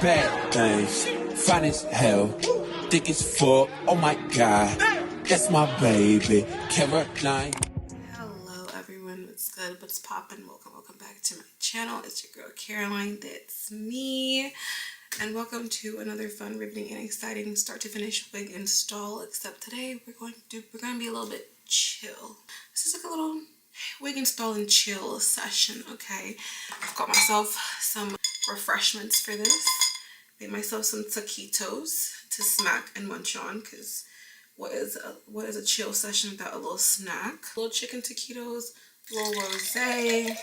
bad things, fine as hell, thick as fuck, oh my god, that's my baby, Caroline. Hello everyone, what's good, what's poppin'? Welcome back to my channel. It's your girl Caroline, that's me. And welcome to another fun, riveting, and exciting start to finish wig install. Except today we're going to be a little bit chill. This is like a little wig install and chill session, okay? I've got myself some refreshments for this. Made myself some taquitos to smack and munch on, because what is a chill session without a little snack? A little chicken taquitos, a little rosé,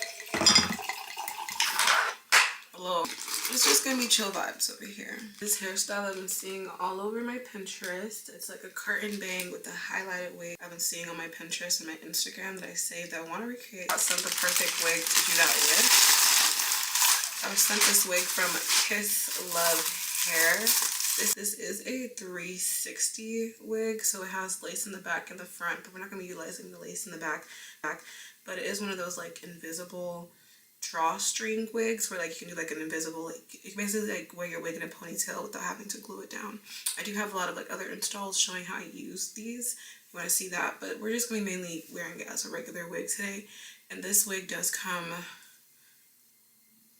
it's just gonna be chill vibes over here. This hairstyle I've been seeing all over my Pinterest. It's like a curtain bang with a highlighted wig I've been seeing on my Pinterest and my Instagram that I saved. I want to recreate the perfect wig to do that with. I was sent this wig from Kisslove hair. This is a 360 wig, so it has lace in the back and the front, but we're not going to be utilizing the lace in the back. But it is one of those like invisible drawstring wigs where like you can do like an invisible, like you can basically like wear your wig in a ponytail without having to glue it down. I do have a lot of like other installs showing how I use these. You want to see that, but we're just going to be mainly wearing it as a regular wig today. And this wig does come,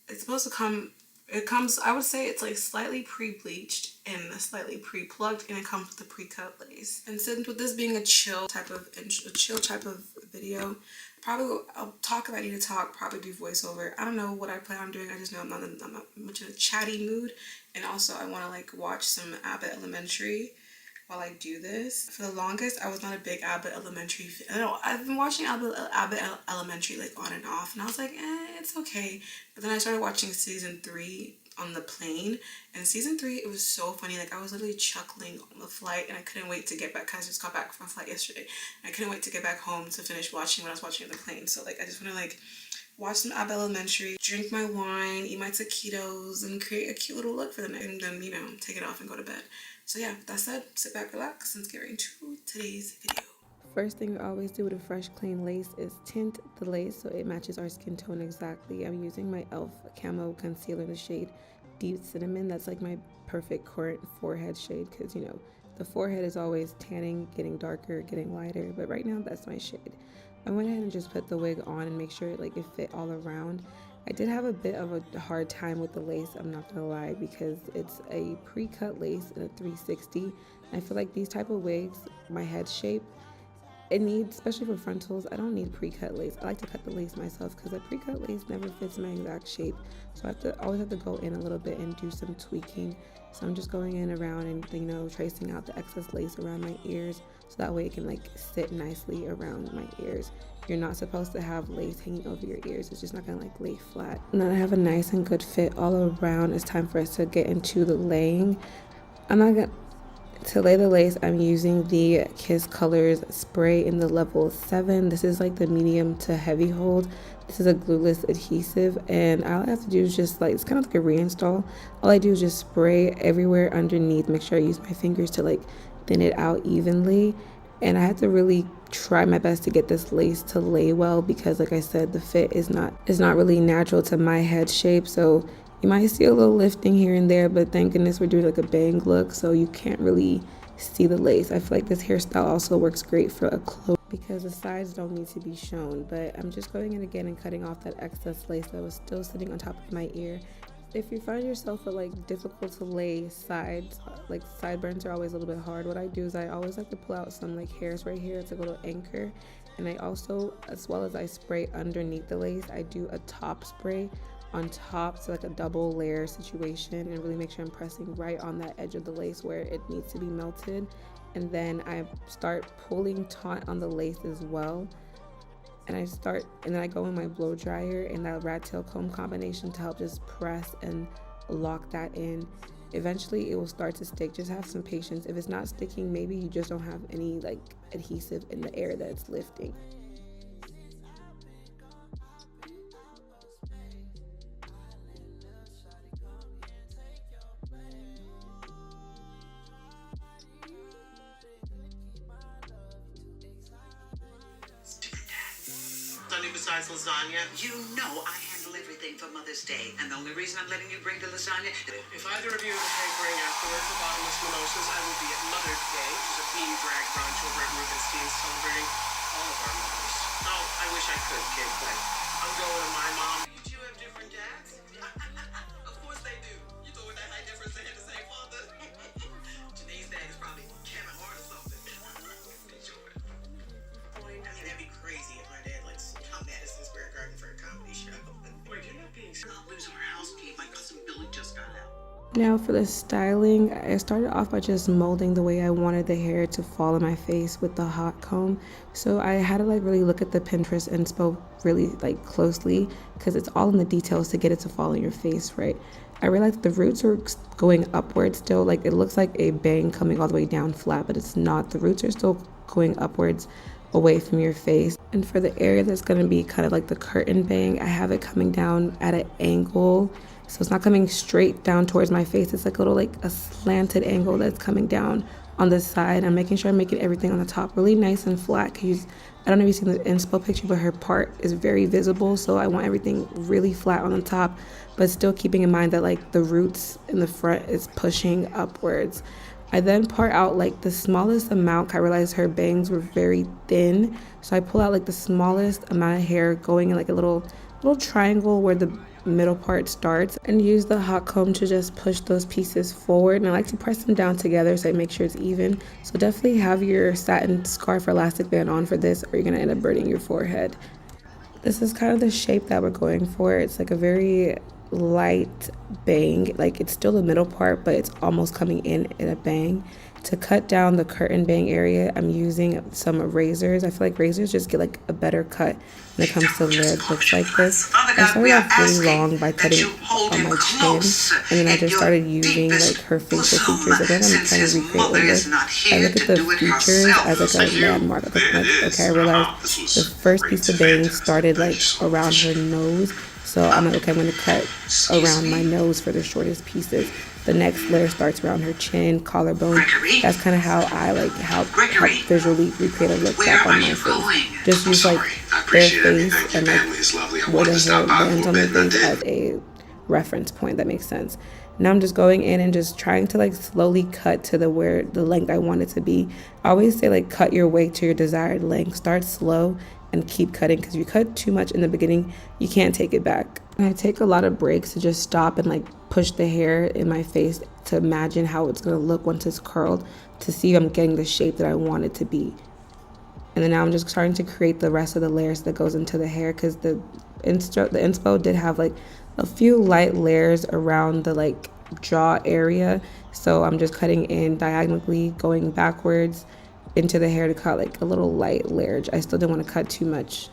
it's supposed to come, it comes, I would say it's like slightly pre-bleached and slightly pre-plucked, and it comes with the pre-cut lace. And since with this being a chill type of video, I'll talk if I need to talk, probably do voiceover. I don't know what I plan on doing. I just know I'm not much in a chatty mood. And also I want to like watch some Abbott Elementary while I do this. For the longest, I was not a big Abbott Elementary fan. I don't know, I've been watching Abbott Elementary like on and off, and I was like, it's okay. But then I started watching season 3 on the plane, and season 3, it was so funny. Like I was literally chuckling on the flight, and I couldn't wait to get back, because I just got back from a flight yesterday. I couldn't wait to get back home to finish watching what I was watching on the plane. So like I just want to like watch some Abbott Elementary, drink my wine, eat my taquitos, and create a cute little look for the night, and then, you know, take it off and go to bed. So yeah, that said, sit back, relax, and let's get right into today's video. First thing I always do with a fresh, clean lace is tint the lace so it matches our skin tone exactly. I'm using my e.l.f. Camo Concealer in the shade Deep Cinnamon. That's like my perfect current forehead shade, because, you know, the forehead is always tanning, getting darker, getting lighter, but right now that's my shade. I went ahead and just put the wig on and make sure like it fit all around. I did have a bit of a hard time with the lace, I'm not gonna lie, because it's a pre-cut lace in a 360. I feel like these type of wigs, my head shape, it needs, especially for frontals, I don't need pre-cut lace. I like to cut the lace myself because the pre-cut lace never fits my exact shape. So I always have to go in a little bit and do some tweaking. So I'm just going in around and, you know, tracing out the excess lace around my ears, so that way it can like sit nicely around my ears. You're not supposed to have lace hanging over your ears. It's just not gonna like lay flat. Now that I have a nice and good fit all around, it's time for us to get into the laying. To lay the lace, I'm using the Kiss Colors spray in the level 7. This is like the medium to heavy hold. This is a glueless adhesive, and all I have to do is just like, it's kind of like a reinstall. All I do is just spray everywhere underneath. Make sure I use my fingers to like thin it out evenly. And I had to really try my best to get this lace to lay well, because like I said, the fit is not really natural to my head shape. So you might see a little lifting here and there, but thank goodness we're doing like a bang look, so you can't really see the lace. I feel like this hairstyle also works great for a close, because the sides don't need to be shown. But I'm just going in again and cutting off that excess lace that was still sitting on top of my ear. If you find yourself with like difficult to lay sides, like sideburns are always a little bit hard, what I do is I always like to pull out some like hairs right here. It's like a little anchor. And I also, as well as I spray underneath the lace, I do a top spray on top, so like a double layer situation, and really make sure I'm pressing right on that edge of the lace where it needs to be melted. And then I start pulling taut on the lace as well, and then I go in my blow dryer and that rat tail comb combination to help just press and lock that in. Eventually it will start to stick. Just have some patience. If it's not sticking, maybe you just don't have any like adhesive in the air that it's lifting. Sunday besides lasagna, you know I had handle everything for Mother's Day. And the only reason I'm letting you bring the lasagna... If either of you have a hankering afterwards for bottomless mimosas, I will be at Mother's Day, which is a theme drag brunch over at Rubenstein's celebrating all of our mothers. Oh, I wish I could, kid, but I'm going to my mom. You two have different dads? Of course they do. You thought that high difference they had the same father? Janae's dad is probably Kevin Hart or something. Sure. I mean, that'd be crazy if my dad come Madison Square Garden for a comedy show. Wait, you're not being not losing our house, Pete. My cousin Billy just got out. Now for the styling, I started off by just molding the way I wanted the hair to fall in my face with the hot comb. So I had to really look at the Pinterest inspo really closely, because it's all in the details to get it to fall in your face, right? I realized the roots are going upwards still. It looks like a bang coming all the way down flat, but it's not. The roots are still going upwards away from your face. And for the area that's going to be kind of like the curtain bang, I have it coming down at an angle. So it's not coming straight down towards my face. It's a little a slanted angle that's coming down on the side. I'm making sure I'm making everything on the top really nice and flat. Cause I don't know if you've seen the inspo picture, but her part is very visible. So I want everything really flat on the top, but still keeping in mind that the roots in the front is pushing upwards. I then part out the smallest amount. I realized her bangs were very thin. So I pull out the smallest amount of hair, going in a little triangle where the middle part starts, and use the hot comb to just push those pieces forward. And I like to press them down together so I make sure it's even. So definitely have your satin scarf or elastic band on for this, or you're gonna end up burning your forehead. This is kind of the shape that we're going for. It's a very light bang. It's still the middle part, but it's almost coming in a bang. To cut down the curtain bang area, I'm using some razors. I feel like razors just get a better cut when it comes to layered looks like this. I started off really long by cutting on my chin, and then I just started using her facial features again. I'm trying to recreate this. I look at the features as a landmark. Okay, I realized the first piece of bang started around her nose. So I'm okay, I'm going to cut around my nose for the shortest pieces. The next layer starts around her chin, collarbone. That's kind of how I how visually recreate a look back on my face. Just use their face and where the hair lands on their face as a reference point. That makes sense. Now I'm just going in and just trying to slowly cut to the length I want it to be. I always say cut your way to your desired length. Start slow and keep cutting, because if you cut too much in the beginning, you can't take it back. And I take a lot of breaks to just stop and push the hair in my face to imagine how it's going to look once it's curled, to see if I'm getting the shape that I want it to be. And then now I'm just starting to create the rest of the layers that goes into the hair, because the inspo did have a few light layers around the jaw area. So I'm just cutting in diagonally, going backwards into the hair to cut a little light layer. I still didn't want to cut too much.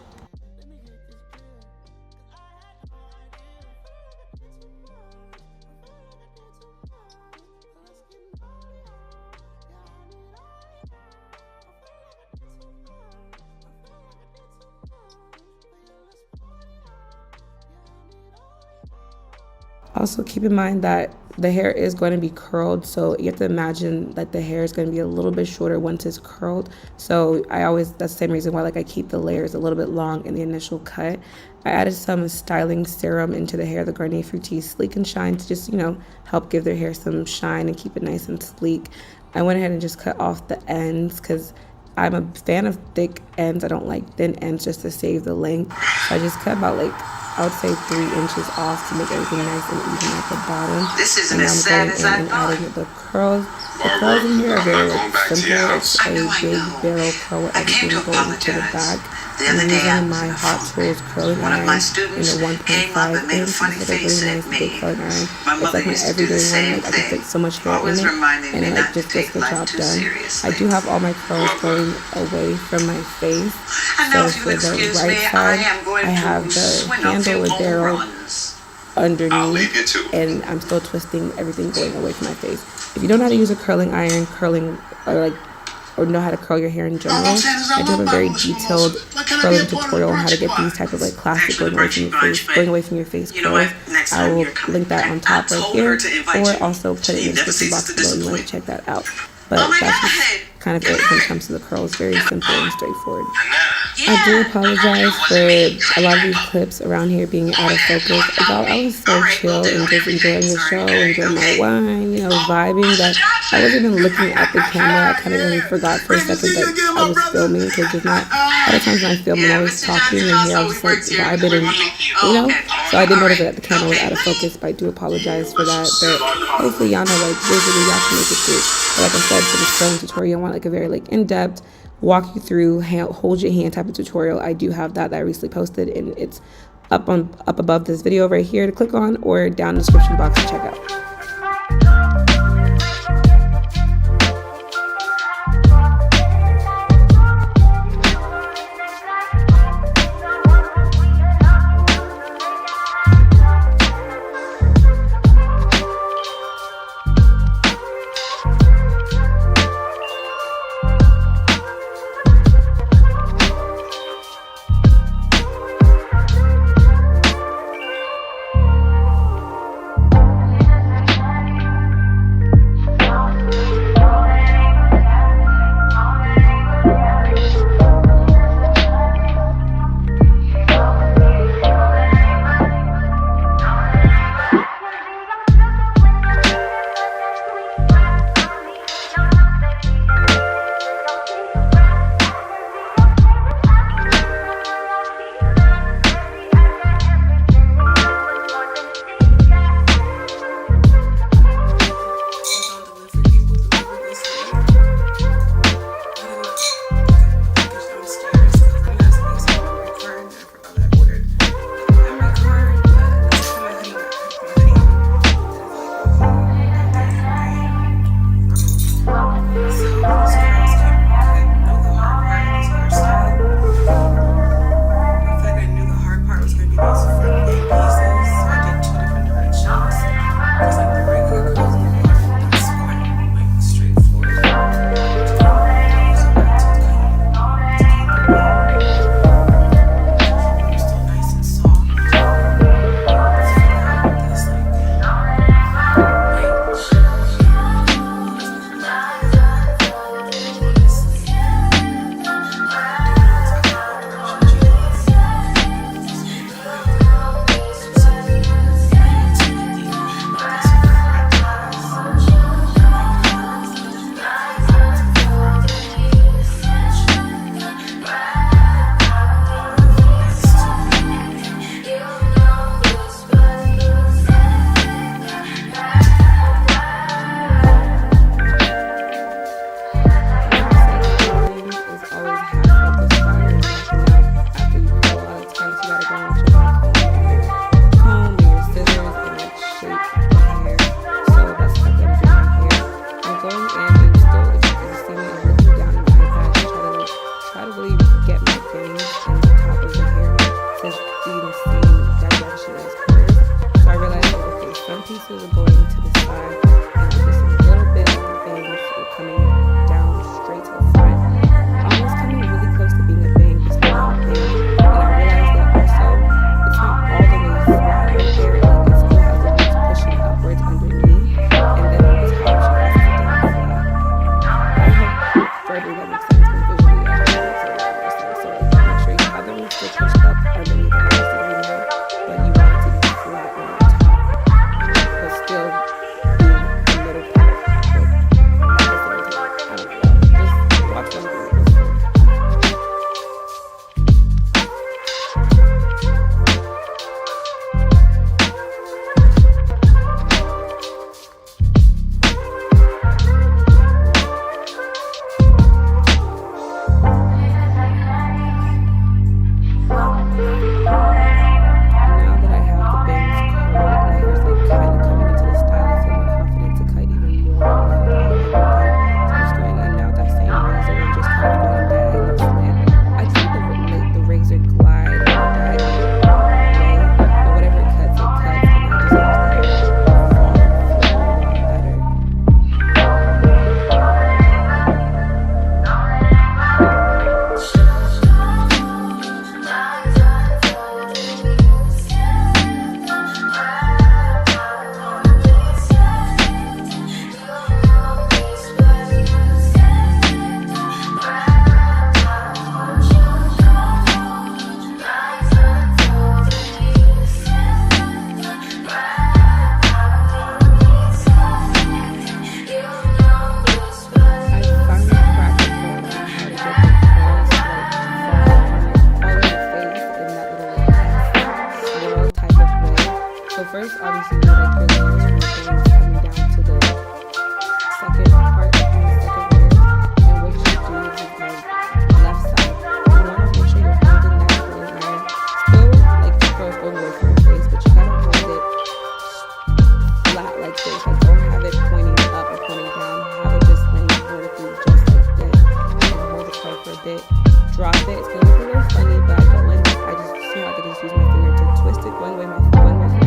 Also keep in mind that the hair is going to be curled, so you have to imagine that the hair is going to be a little bit shorter once it's curled. So that's the same reason why I keep the layers a little bit long in the initial cut. I added some styling serum into the hair, the Garnier Fructis Sleek and Shine, to just help give their hair some shine and keep it nice and sleek. I went ahead and just cut off the ends, because I'm a fan of thick ends. I don't like thin ends, just to save the length. So I just cut about I would say 3 inches off to make everything nice and even at the bottom. This isn't as sad as I thought. Adding the curls. The curls in here are very simple. It's a big barrel curl with everything going to the back. I'm using my Hot Tools curling iron in a 1.5 inch. It's a really nice big curling iron. It's my everyday one. I can fit so much hair in it, and it just gets the job done. I do have all my curls going away from my face. So for the right side, I have the handle with barrel underneath, and I'm still twisting everything going away from my face. If you don't know how to use a curling iron, or know how to curl your hair in general, I do have a very detailed curling tutorial on how to get these type of classic going away from your face curls. I will link that on top right here, or also put it in the description box below. You want to check that out. But that's just kind of it when it comes to the curls. Very simple and straightforward. I do apologize for a lot of these clips around here being out of focus. I was so chill and just enjoying the show, enjoying my wine, you know, vibing, that I wasn't even looking at the camera. I kind of really forgot for a second that I was filming, because there's not, a lot of times when I film, I'm always talking, and here I was just like vibing and, you know, so I didn't notice that the camera was out of focus, but I do apologize for that. But hopefully y'all know, like, visually y'all can make it through. But like I said, for this curling tutorial, I want like a very like in-depth, walk you through, hold your hand type of tutorial. I do have that I recently posted, and it's up above this video right here to click on, or down in the description box to check out. bit, drop it. It's gonna look a little funny, but I just see how I can just use my finger to twist it one way